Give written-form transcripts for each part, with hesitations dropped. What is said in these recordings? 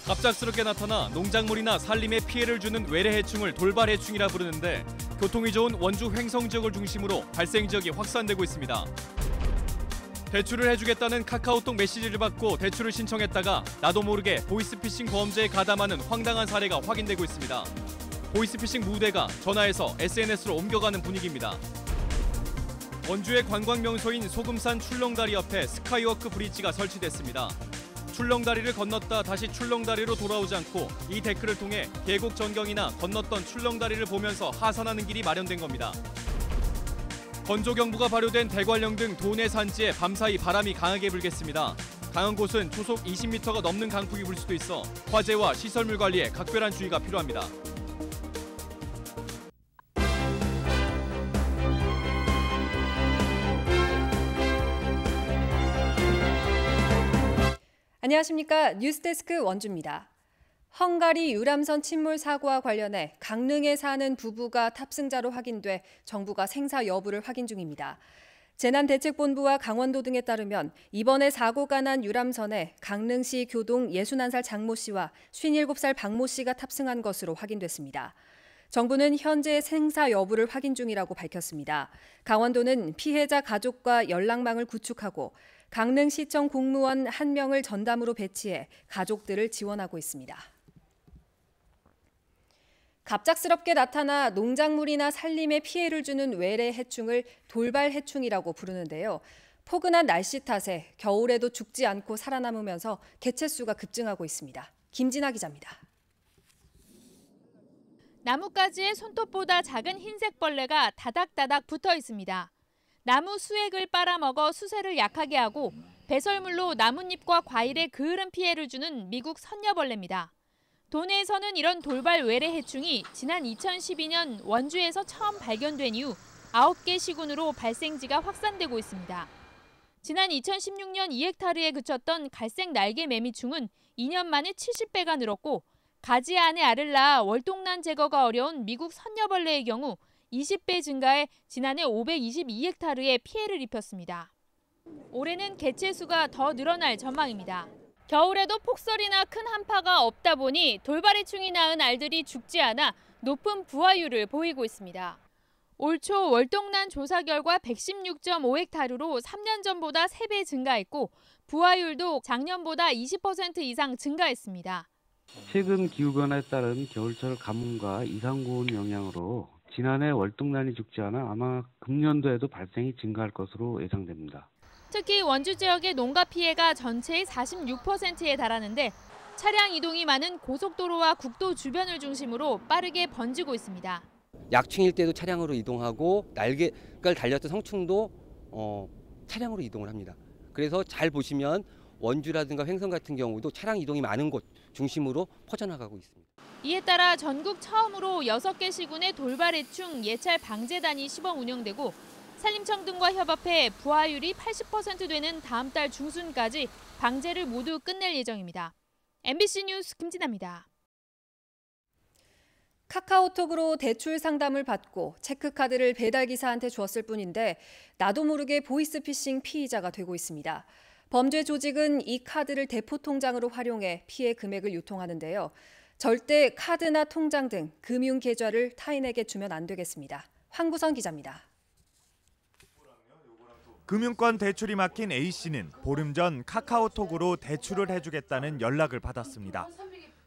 갑작스럽게 나타나 농작물이나 산림에 피해를 주는 외래해충을 돌발해충이라 부르는데 교통이 좋은 원주 횡성 지역을 중심으로 발생 지역이 확산되고 있습니다. 대출을 해주겠다는 카카오톡 메시지를 받고 대출을 신청했다가 나도 모르게 보이스피싱 범죄에 가담하는 황당한 사례가 확인되고 있습니다. 보이스피싱 무대가 전화해서 SNS로 옮겨가는 분위기입니다. 원주의 관광명소인 소금산 출렁다리 옆에 스카이워크 브릿지가 설치됐습니다. 출렁다리를 건넜다 다시 출렁다리로 돌아오지 않고 이 데크를 통해 계곡 전경이나 건넜던 출렁다리를 보면서 하산하는 길이 마련된 겁니다. 건조경보가 발효된 대관령 등 도내 산지에 밤사이 바람이 강하게 불겠습니다. 강한 곳은 초속 20m가 넘는 강풍이 불 수도 있어 화재와 시설물 관리에 각별한 주의가 필요합니다. 안녕하십니까. 뉴스데스크 원주입니다. 헝가리 유람선 침몰 사고와 관련해 강릉에 사는 부부가 탑승자로 확인돼 정부가 생사 여부를 확인 중입니다. 재난대책본부와 강원도 등에 따르면 이번에 사고가 난 유람선에 강릉시 교동 61살 장모 씨와 57살 박모 씨가 탑승한 것으로 확인됐습니다. 정부는 현재 생사 여부를 확인 중이라고 밝혔습니다. 강원도는 피해자 가족과 연락망을 구축하고 강릉시청 공무원 1명을 전담으로 배치해 가족들을 지원하고 있습니다. 갑작스럽게 나타나 농작물이나 산림에 피해를 주는 외래 해충을 돌발 해충이라고 부르는데요. 포근한 날씨 탓에 겨울에도 죽지 않고 살아남으면서 개체수가 급증하고 있습니다. 김진아 기자입니다. 나뭇가지에 손톱보다 작은 흰색 벌레가 다닥다닥 붙어 있습니다. 나무 수액을 빨아먹어 수세를 약하게 하고 배설물로 나뭇잎과 과일에 그을은 피해를 주는 미국 선녀벌레입니다. 도내에서는 이런 돌발 외래 해충이 지난 2012년 원주에서 처음 발견된 이후 9개 시군으로 발생지가 확산되고 있습니다. 지난 2016년 2헥타르에 그쳤던 갈색 날개 매미충은 2년 만에 70배가 늘었고 가지 안에 알을 낳아 월동란 제거가 어려운 미국 선녀벌레의 경우 20배 증가해 지난해 522헥타르에 피해를 입혔습니다. 올해는 개체수가 더 늘어날 전망입니다. 겨울에도 폭설이나 큰 한파가 없다 보니 돌발해충이 낳은 알들이 죽지 않아 높은 부화율을 보이고 있습니다. 올 초 월동란 조사 결과 116.5헥타르로 3년 전보다 3배 증가했고 부화율도 작년보다 20% 이상 증가했습니다. 최근 기후변화에 따른 겨울철 가뭄과 이상고온 영향으로 지난해 월동란이 죽지 않아 아마 금년도에도 발생이 증가할 것으로 예상됩니다. 특히 원주 지역의 농가 피해가 전체의 46%에 달하는데 차량 이동이 많은 고속도로와 국도 주변을 중심으로 빠르게 번지고 있습니다. 약충일 때도 차량으로 이동하고 날개를 달렸던 성충도 차량으로 이동을 합니다. 그래서 잘 보시면 원주라든가 횡성 같은 경우도 차량 이동이 많은 곳 중심으로 퍼져나가고 있습니다. 이에 따라 전국 처음으로 6개 시군의 돌발해충 예찰 방제단이 시범 운영되고 산림청 등과 협업해 부화율이 80% 되는 다음 달 중순까지 방제를 모두 끝낼 예정입니다. MBC 뉴스 김진아입니다. 카카오톡으로 대출 상담을 받고 체크카드를 배달기사한테 주었을 뿐인데 나도 모르게 보이스피싱 피의자가 되고 있습니다. 범죄 조직은 이 카드를 대포 통장으로 활용해 피해 금액을 유통하는데요. 절대 카드나 통장 등 금융 계좌를 타인에게 주면 안 되겠습니다. 황구선 기자입니다. 금융권 대출이 막힌 A씨는 보름 전 카카오톡으로 대출을 해주겠다는 연락을 받았습니다.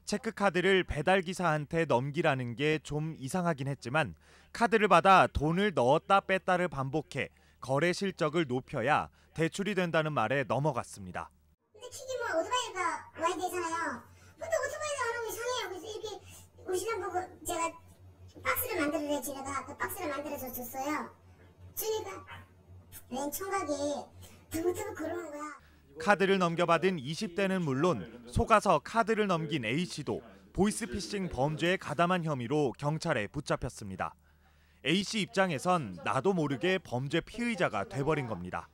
체크카드를 배달기사한테 넘기라는 게 좀 이상하긴 했지만 카드를 받아 돈을 넣었다 뺐다를 반복해 거래 실적을 높여야 대출이 된다는 말에 넘어갔습니다. 근데 튀기면 오토바이가 와야 되잖아요. 근데 오토바이가 안 오면 이상해요. 그래서 이렇게 오시나 보고 제가 박스를 만들어내 지내가 그 박스를 만들어서 줬어요. 주니까 웬 청각이 두고두고 그러는 거야. 카드를 넘겨받은 20대는 물론 속아서 카드를 넘긴 A씨도 보이스피싱 범죄에 가담한 혐의로 경찰에 붙잡혔습니다. A씨 입장에선 나도 모르게 범죄 피의자가 돼버린 겁니다.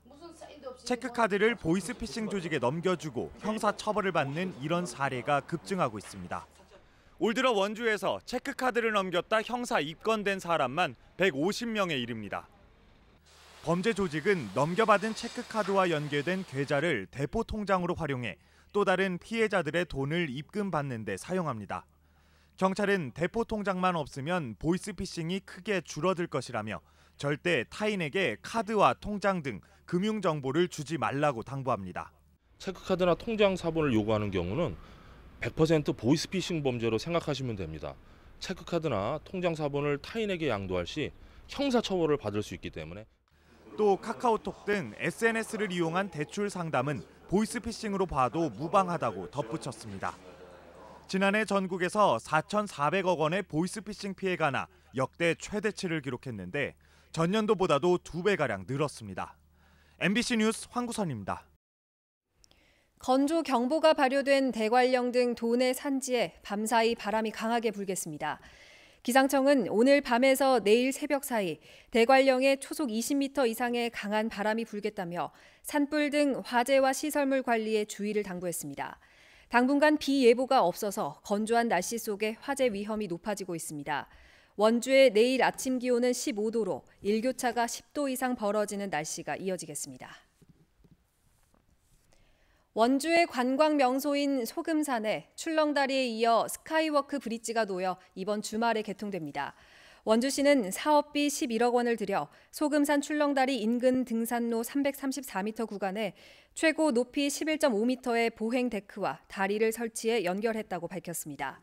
체크카드를 보이스피싱 조직에 넘겨주고 형사처벌을 받는 이런 사례가 급증하고 있습니다. 올 들어 원주에서 체크카드를 넘겼다 형사 입건된 사람만 150명에 이릅니다. 범죄 조직은 넘겨받은 체크카드와 연계된 계좌를 대포 통장으로 활용해 또 다른 피해자들의 돈을 입금받는 데 사용합니다. 경찰은 대포 통장만 없으면 보이스피싱이 크게 줄어들 것이라며 절대 타인에게 카드와 통장 등 금융 정보를 주지 말라고 당부합니다. 체크카드나 통장 사본을 요구하는 경우는 100% 보이스피싱 범죄로 생각하시면 됩니다. 체크카드나 통장 사본을 타인에게 양도할 시 형사처벌을 받을 수 있기 때문에. 또 카카오톡 등 SNS를 이용한 대출 상담은 보이스피싱으로 봐도 무방하다고 덧붙였습니다. 지난해 전국에서 4,400억 원의 보이스피싱 피해가 나 역대 최대치를 기록했는데 전년도보다도 2배가량 늘었습니다. MBC 뉴스 황구선입니다. 건조 경보가 발효된 대관령 등 도내 산지에 밤사이 바람이 강하게 불겠습니다. 기상청은 오늘 밤에서 내일 새벽 사이 대관령에 초속 20m 이상의 강한 바람이 불겠다며 산불 등 화재와 시설물 관리에 주의를 당부했습니다. 당분간 비 예보가 없어서 건조한 날씨 속에 화재 위험이 높아지고 있습니다. 원주의 내일 아침 기온은 15도로 일교차가 10도 이상 벌어지는 날씨가 이어지겠습니다. 원주의 관광 명소인 소금산에 출렁다리에 이어 스카이워크 브릿지가 놓여 이번 주말에 개통됩니다. 원주시는 사업비 11억 원을 들여 소금산 출렁다리 인근 등산로 334m 구간에 최고 높이 11.5m의 보행 데크와 다리를 설치해 연결했다고 밝혔습니다.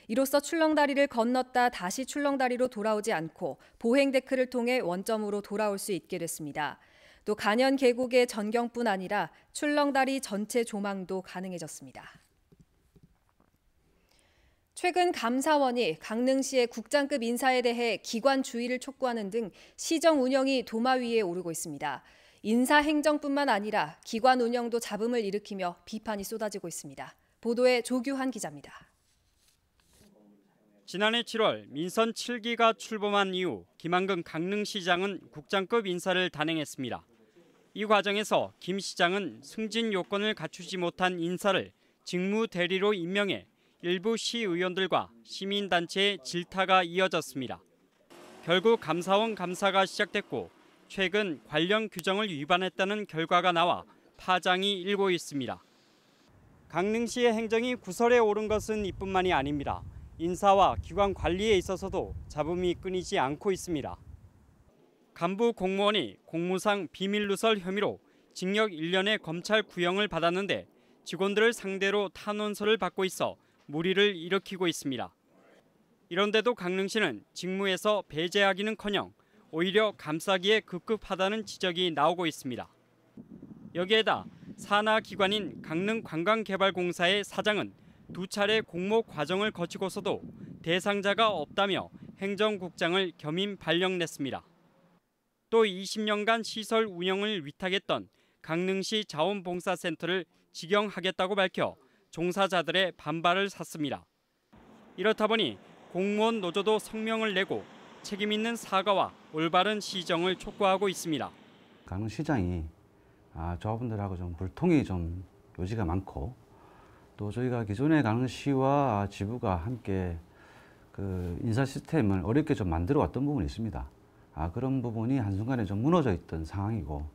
이로써 출렁다리를 건넜다 다시 출렁다리로 돌아오지 않고 보행 데크를 통해 원점으로 돌아올 수 있게 됐습니다. 또 간현 계곡의 전경뿐 아니라 출렁다리 전체 조망도 가능해졌습니다. 최근 감사원이 강릉시의 국장급 인사에 대해 기관 주의를 촉구하는 등 시정 운영이 도마 위에 오르고 있습니다. 인사 행정뿐만 아니라 기관 운영도 잡음을 일으키며 비판이 쏟아지고 있습니다. 보도에 조규환 기자입니다. 지난해 7월 민선 7기가 출범한 이후 김한근 강릉시장은 국장급 인사를 단행했습니다. 이 과정에서 김 시장은 승진 요건을 갖추지 못한 인사를 직무 대리로 임명해 일부 시의원들과 시민단체의 질타가 이어졌습니다. 결국 감사원 감사가 시작됐고 최근 관련 규정을 위반했다는 결과가 나와 파장이 일고 있습니다. 강릉시의 행정이 구설에 오른 것은 이뿐만이 아닙니다. 인사와 기관 관리에 있어서도 잡음이 끊이지 않고 있습니다. 간부 공무원이 공무상 비밀누설 혐의로 징역 1년의 검찰 구형을 받았는데 직원들을 상대로 탄원서를 받고 있어 물의를 일으키고 있습니다. 이런데도 강릉시는 직무에서 배제하기는커녕 오히려 감싸기에 급급하다는 지적이 나오고 있습니다. 여기에다 산하 기관인 강릉관광개발공사의 사장은 2차례 공모 과정을 거치고서도 대상자가 없다며 행정국장을 겸임 발령냈습니다. 또 20년간 시설 운영을 위탁했던 강릉시 자원봉사센터를 직영하겠다고 밝혀 종사자들의 반발을 샀습니다. 이렇다 보니 공무원 노조도 성명을 내고 책임 있는 사과와 올바른 시정을 촉구하고 있습니다. 강릉시장이 조합원들하고 좀 불통이 좀 요지가 많고 또 저희가 기존의 강릉시와 지부가 함께 그 인사 시스템을 어렵게 좀 만들어 왔던 부분이 있습니다. 그런 부분이 한순간에 좀 무너져 있던 상황이고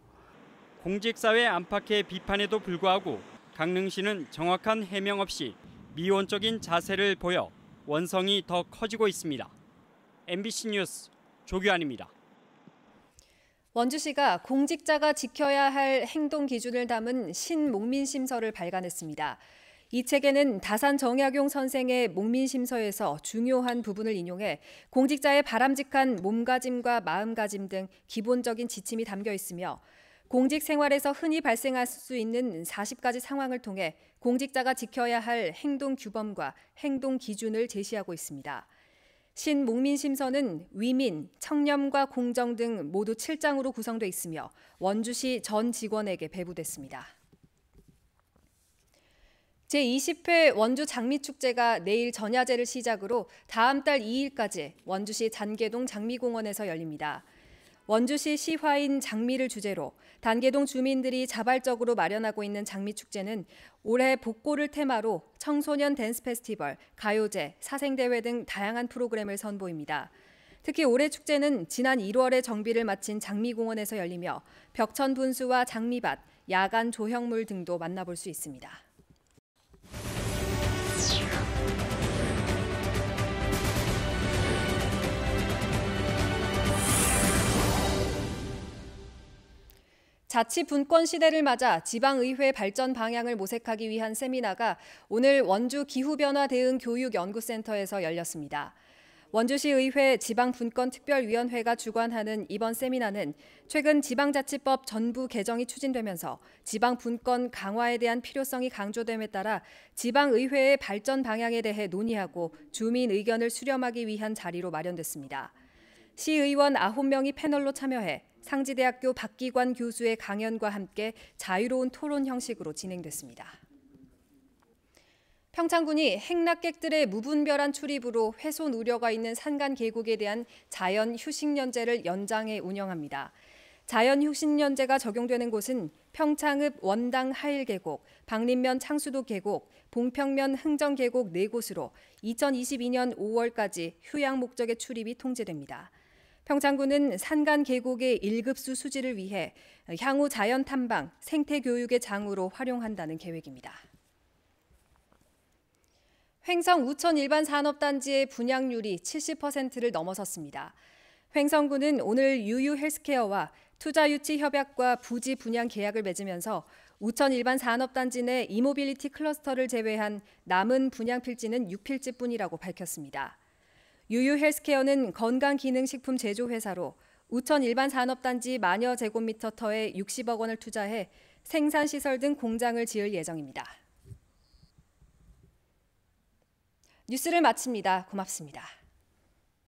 공직사회 안팎의 비판에도 불구하고 강릉시는 정확한 해명 없이 미온적인 자세를 보여 원성이 더 커지고 있습니다. MBC 뉴스 조규환입니다. 원주시가 공직자가 지켜야 할 행동 기준을 담은 신목민심서를 발간했습니다. 이 책에는 다산 정약용 선생의 목민심서에서 중요한 부분을 인용해 공직자의 바람직한 몸가짐과 마음가짐 등 기본적인 지침이 담겨 있으며 공직 생활에서 흔히 발생할 수 있는 40가지 상황을 통해 공직자가 지켜야 할 행동 규범과 행동 기준을 제시하고 있습니다. 신목민심서는 위민, 청렴과 공정 등 모두 7장으로 구성돼 있으며 원주시 전 직원에게 배부됐습니다. 제20회 원주 장미축제가 내일 전야제를 시작으로 다음 달 2일까지 원주시 단계동 장미공원에서 열립니다. 원주시 시화인 장미를 주제로 단계동 주민들이 자발적으로 마련하고 있는 장미축제는 올해 복고를 테마로 청소년 댄스 페스티벌, 가요제, 사생대회 등 다양한 프로그램을 선보입니다. 특히 올해 축제는 지난 1월에 정비를 마친 장미공원에서 열리며 벽천 분수와 장미밭, 야간 조형물 등도 만나볼 수 있습니다. 자치 분권 시대를 맞아 지방의회 발전 방향을 모색하기 위한 세미나가 오늘 원주 기후변화 대응 교육연구센터에서 열렸습니다. 원주시 의회 지방분권특별위원회가 주관하는 이번 세미나는 최근 지방자치법 전부 개정이 추진되면서 지방분권 강화에 대한 필요성이 강조됨에 따라 지방의회의 발전 방향에 대해 논의하고 주민 의견을 수렴하기 위한 자리로 마련됐습니다. 시의원 9명이 패널로 참여해 상지대학교 박기관 교수의 강연과 함께 자유로운 토론 형식으로 진행됐습니다. 평창군이 행락객들의 무분별한 출입으로 훼손 우려가 있는 산간 계곡에 대한 자연 휴식연제를 연장해 운영합니다. 자연 휴식연제가 적용되는 곳은 평창읍 원당 하일계곡, 박림면 창수도 계곡, 봉평면 흥정계곡 4곳으로 2022년 5월까지 휴양 목적의 출입이 통제됩니다. 평창군은 산간 계곡의 1급수 수질을 위해 향후 자연 탐방, 생태 교육의 장으로 활용한다는 계획입니다. 횡성 우천 일반 산업단지의 분양률이 70%를 넘어섰습니다. 횡성군은 오늘 유유 헬스케어와 투자유치 협약과 부지 분양 계약을 맺으면서 우천 일반 산업단지 내 이모빌리티 클러스터를 제외한 남은 분양 필지는 6필지뿐이라고 밝혔습니다. 유유 헬스케어는 건강기능식품 제조회사로 우천 일반 산업단지 만여 제곱미터 터에 60억 원을 투자해 생산시설 등 공장을 지을 예정입니다. 뉴스를 마칩니다. 고맙습니다.